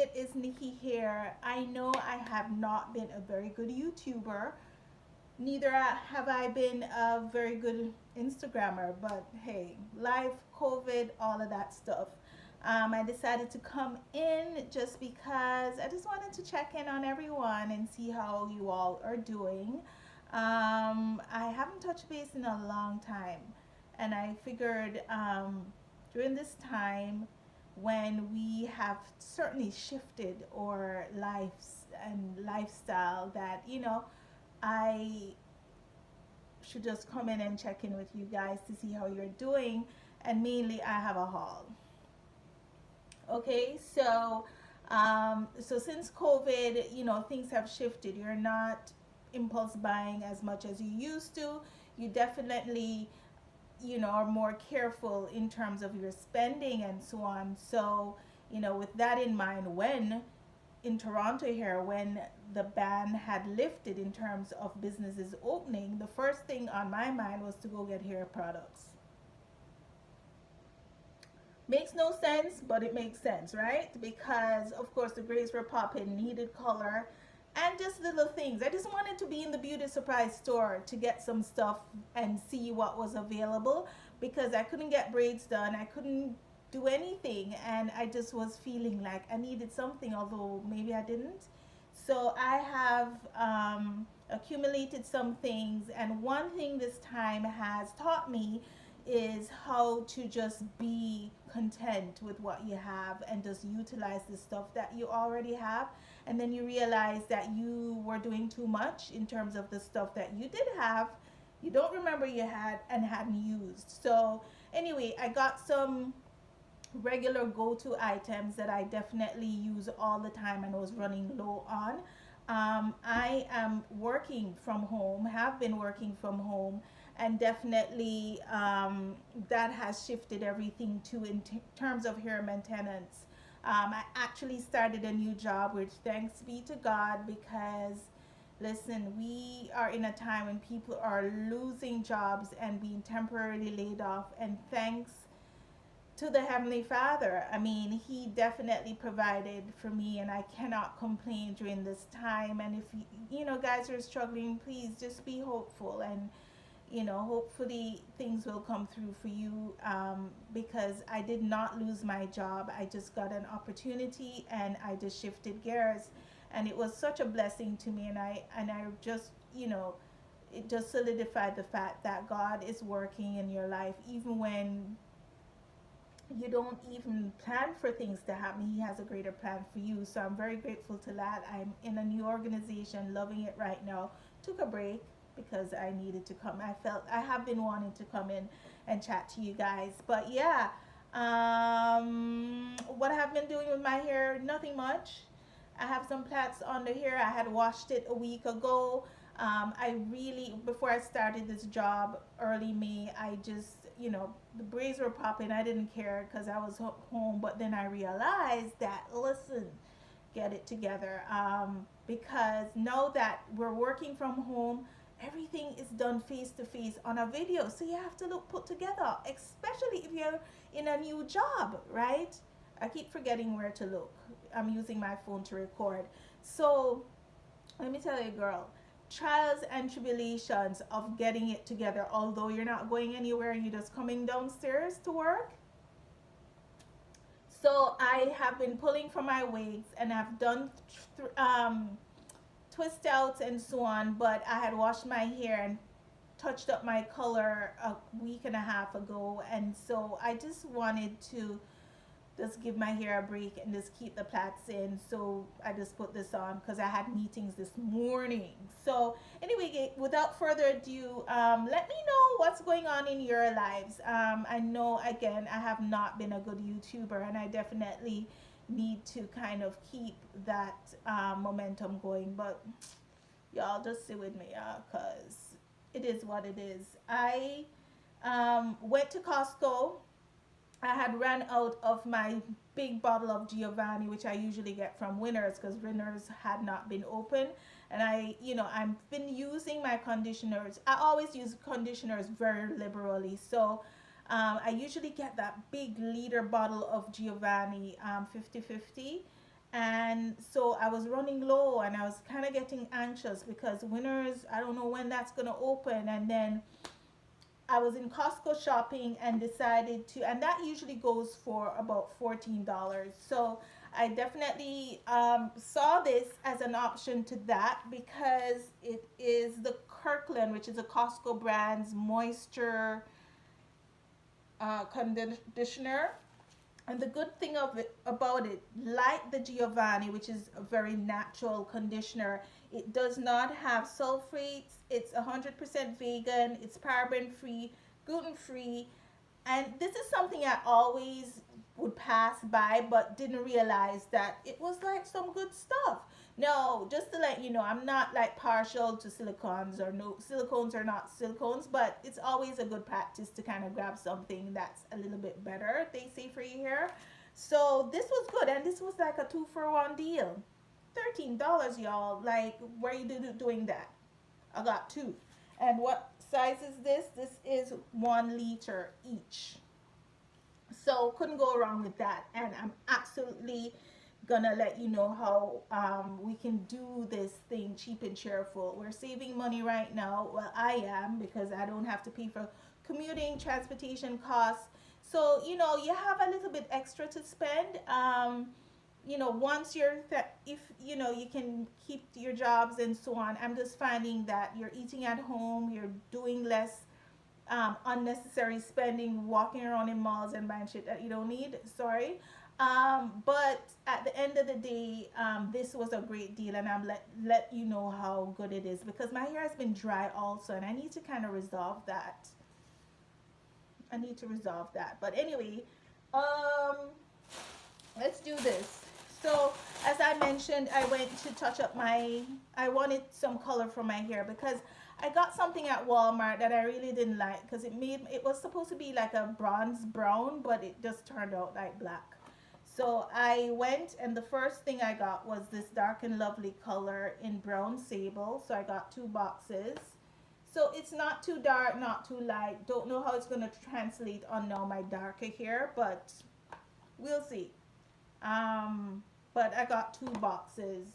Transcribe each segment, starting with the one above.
it is Nikki here. I know I have not been a very good YouTuber, neither have I been a very good Instagrammer, but hey, life, COVID, all of that stuff. I decided to come in just because I just wanted to check in on everyone and see how you all are doing. I haven't touched base in a long time, and I figured during this time when we have certainly shifted our lives and lifestyle, that I should just come in and check in with you guys to see how you're doing. And mainly, I have a haul. Okay, so since COVID, things have shifted. You're not impulse buying as much as you used to. You definitely, are more careful in terms of your spending and so on. So, with that in mind, when in Toronto here, when the ban had lifted in terms of businesses opening, the first thing on my mind was to go get hair products. Makes no sense, but it makes sense, right? Because of course the grades were popping, needed color, and just little things. I just wanted to be in the beauty surprise store to get some stuff and see what was available, because I couldn't get braids done. I couldn't do anything, and I just was feeling like I needed something, although maybe I didn't. So I have accumulated some things, and one thing this time has taught me is how to just be content with what you have and just utilize the stuff that you already have. And then you realize that you were doing too much in terms of the stuff that you did have, you don't remember you had and hadn't used. So anyway, I got some regular go-to items that I definitely use all the time and was running low on. I am working from home, have been working from home, and definitely that has shifted everything too in terms of hair maintenance. I actually started a new job, which thanks be to God, because listen, we are in a time when people are losing jobs and being temporarily laid off, and thanks to the Heavenly Father. I mean, He definitely provided for me, and I cannot complain during this time. And if guys are struggling, please just be hopeful, and hopefully things will come through for you, because I did not lose my job. I just got an opportunity, and I just shifted gears, and it was such a blessing to me. And I just it just solidified the fact that God is working in your life, even when you don't even plan for things to happen. He has a greater plan for you. So I'm very grateful to that. I'm in a new organization, loving it right now. Took a break because I needed to come. I felt I have been wanting to come in and chat to you guys. But yeah, what I have been doing with my hair, nothing much. I have some plaits on the hair. I had washed it a week ago. I really, before I started this job early May, I just, the braids were popping. I didn't care because I was home. But then I realized that, listen, get it together. Because now that we're working from home, everything is done face to face on a video. So you have to look put together, especially if you're in a new job, right? I keep forgetting where to look. I'm using my phone to record. So let me tell you, girl, trials and tribulations of getting it together, although you're not going anywhere, you're just coming downstairs to work. So I have been pulling for my wigs, and I've done twist outs and so on, but I had washed my hair and touched up my color a week and a half ago, and so I just wanted to just give my hair a break and just keep the plaits in. So I just put this on because I had meetings this morning. So anyway, without further ado, let me know what's going on in your lives. I know, again, I have not been a good YouTuber, and I definitely need to kind of keep that momentum going. But y'all just sit with me, because it is what it is. I went to Costco. I had ran out of my big bottle of Giovanni, which I usually get from Winners, because Winners had not been open. And I've been using my conditioners. I always use conditioners very liberally. So I usually get that big liter bottle of Giovanni 50/50. And so I was running low and I was kind of getting anxious because Winners, I don't know when that's going to open. And then I was in Costco shopping and decided to, and that usually goes for about $14. So I definitely saw this as an option to that because it is the Kirkland, which is a Costco brand's moisture conditioner. And the good thing of it about it, like the Giovanni, which is a very natural conditioner, it does not have sulfates. It's 100% vegan. It's paraben free, gluten free, and this is something I always would pass by, but didn't realize that it was like some good stuff. No, just to let you know, I'm not like partial to silicones or no silicones or not silicones, but it's always a good practice to kind of grab something that's a little bit better, they say, for your hair. So this was good, and this was like a 2 for 1 deal. $13, y'all. Like, where are you doing that? I got two. And what size is this? This is 1 liter each. So couldn't go wrong with that. And I'm absolutely gonna let you know how we can do this thing cheap and cheerful. We're saving money right now. Well, I am, because I don't have to pay for commuting, transportation costs. So you have a little bit extra to spend. Once if you can keep your jobs and so on. I'm just finding that you're eating at home, you're doing less unnecessary spending, walking around in malls and buying shit that you don't need. Sorry. But at the end of the day, this was a great deal, and I'm let you know how good it is because my hair has been dry also, and I need to kind of resolve that. I need to resolve that. But anyway, um, let's do this. So, as I mentioned, I went to touch up I wanted some color for my hair because I got something at Walmart that I really didn't like because it was supposed to be like a bronze brown, but it just turned out like black. So I went, and the first thing I got was this Dark and Lovely color in brown sable. So I got 2 boxes. So it's not too dark, not too light. Don't know how it's going to translate on now my darker hair, but we'll see. Um, but I got 2 boxes.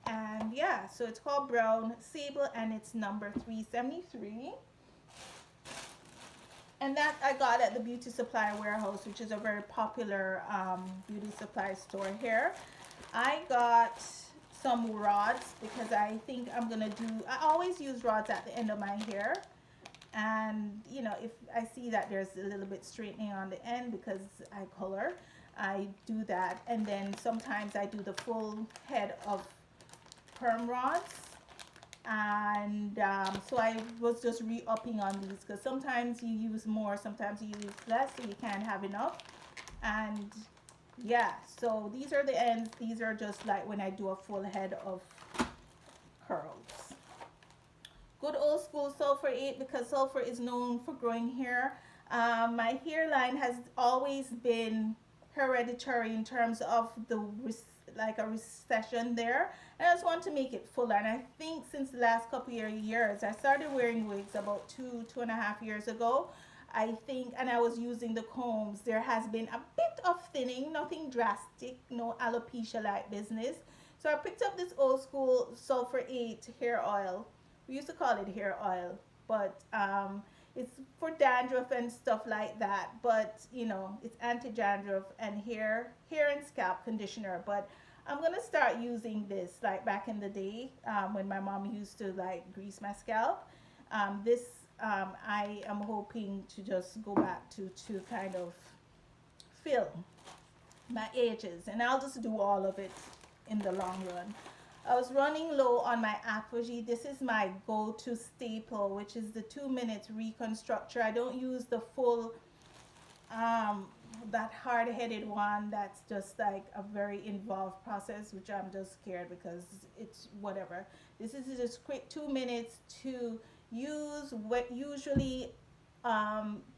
And yeah, so it's called Brown Sable, and it's number 373. And that I got at the Beauty Supply Warehouse, which is a very popular beauty supply store here. I got some rods because I think I always use rods at the end of my hair. And if I see that there's a little bit straightening on the end because I color, I do that. And then sometimes I do the full head of perm rods. And so I was just re-upping on these because sometimes you use more, sometimes you use less, so you can't have enough. And yeah, so these are the ends. These are just like when I do a full head of curls. Good old school sulfur 8 because sulfur is known for growing hair. My hairline has always been hereditary in terms of like a recession there. And I just want to make it fuller. And I think since the last couple of years, I started wearing wigs about 2.5 years ago. I think, and I was using the combs. There has been a bit of thinning, nothing drastic, no alopecia like business. So I picked up this old school sulfur 8 hair oil. We used to call it hair oil, but it's for dandruff and stuff like that. But it's anti-dandruff and hair and scalp conditioner. But I'm gonna start using this like back in the day when my mom used to like grease my scalp. This I am hoping to just go back to kind of fill my edges, and I'll just do all of it in the long run. I was running low on my Aquagy. This is my go-to staple, which is the 2 minute reconstructor. I don't use the full that hard-headed one. That's just like a very involved process, which I'm just scared because it's whatever. This is just quick 2 minutes to use. What usually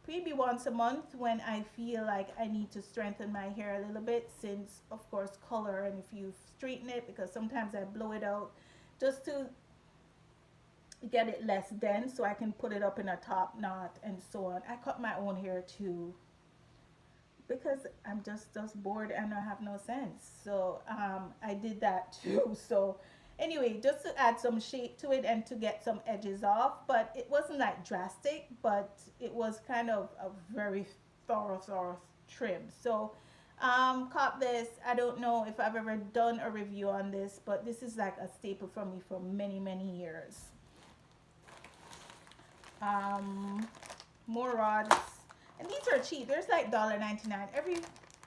maybe once a month when I feel like I need to strengthen my hair a little bit, since of course color, and if you straighten it, because sometimes I blow it out just to get it less dense so I can put it up in a top knot and so on. I cut my own hair too. because I'm just bored and I have no sense. So I did that too. So anyway, just to add some shape to it and to get some edges off, but it wasn't like drastic, but it was kind of a very thorough trim. So caught this. I don't know if I've ever done a review on this, but this is like a staple for me for many years. Um, More rods, and these are cheap. There's like $1.99.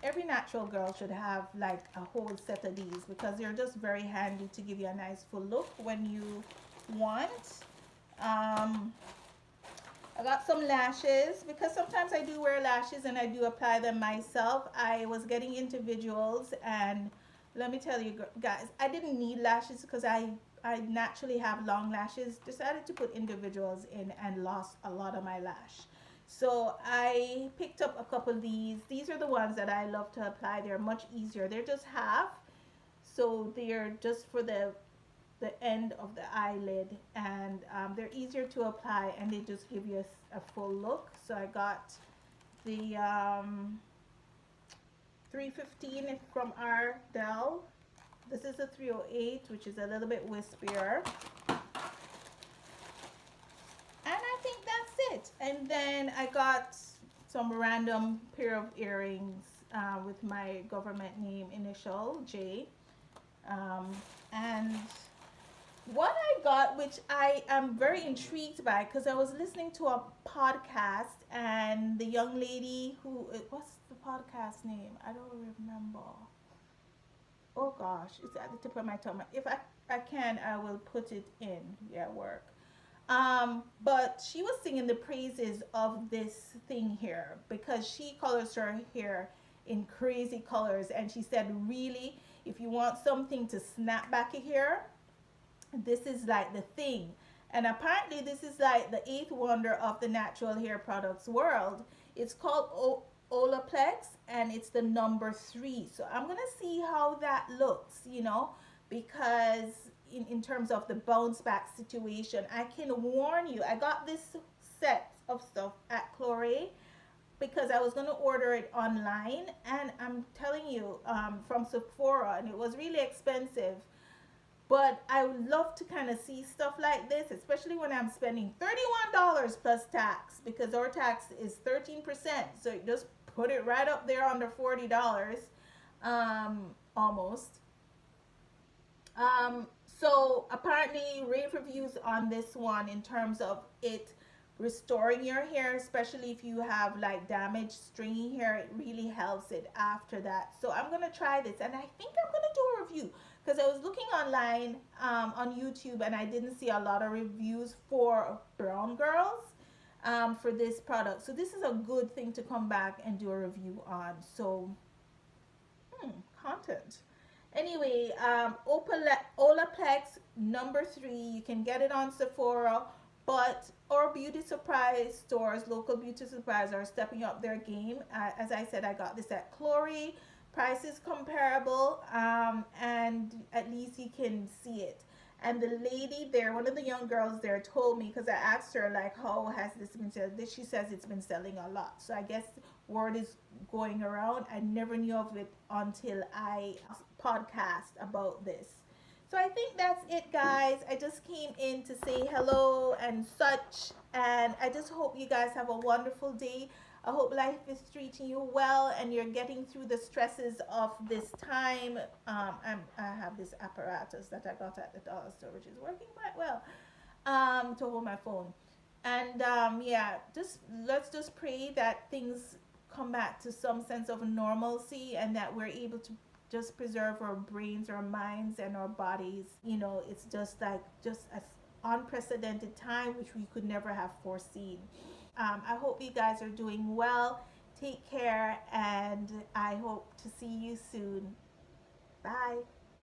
Every natural girl should have like a whole set of these because they're just very handy to give you a nice full look when you want. I got some lashes because sometimes I do wear lashes and I do apply them myself. I was getting individuals, and let me tell you guys, I didn't need lashes because I naturally have long lashes. Decided to put individuals in and lost a lot of my lash. So I picked up a couple of these. These are the ones that I love to apply. They're much easier. They're just half. So they're just for the end of the eyelid, and they're easier to apply, and they just give you a full look. So I got the 315 from Ardell. This is a 308, which is a little bit wispier. And I think that's it. And then I got some random pair of earrings with my government name initial, J. And what I got, which I am very intrigued by, because I was listening to a podcast, and the young lady what's the podcast name? I don't remember. Oh gosh, it's at the tip of my tongue. If I can, I will put it in. Yeah, work. But she was singing the praises of this thing here because she colors her hair in crazy colors, and she said, really, if you want something to snap back a hair, this is like the thing. And apparently this is like the eighth wonder of the natural hair products world. It's called Olaplex, and it's the number 3. So I'm gonna see how that looks, because in terms of the bounce back situation, I can warn you, I got this set of stuff at Clore because I was going to order it online, and I'm telling you, from Sephora, and it was really expensive. But I would love to kind of see stuff like this, especially when I'm spending $31 plus tax, because our tax is 13%. So just put it right up there under $40, almost. So apparently rave reviews on this one in terms of it restoring your hair, especially if you have like damaged stringy hair. It really helps it after that. So I'm gonna try this, and I think I'm gonna do a review because I was looking online on YouTube, and I didn't see a lot of reviews for brown girls for this product. So this is a good thing to come back and do a review on. So content. Anyway, Olaplex number 3. You can get it on Sephora, but our beauty supply stores, local beauty supplies, are stepping up their game. As I said, I got this at Clore. Price is comparable, and at least you can see it. And the lady there, one of the young girls there, told me, because I asked her like, how has this been selling? She says it's been selling a lot. So I guess word is going around. I never knew of it until I podcast about this. So I think that's it, guys. I just came in to say hello and such, and I just hope you guys have a wonderful day. I hope life is treating you well and you're getting through the stresses of this time. I have this apparatus that I got at the dollar store, which is working quite well, to hold my phone. And yeah, let's just pray that things come back to some sense of normalcy, and that we're able to just preserve our brains, our minds, and our bodies. It's just like just an unprecedented time which we could never have foreseen. I hope you guys are doing well. Take care, and I hope to see you soon. Bye.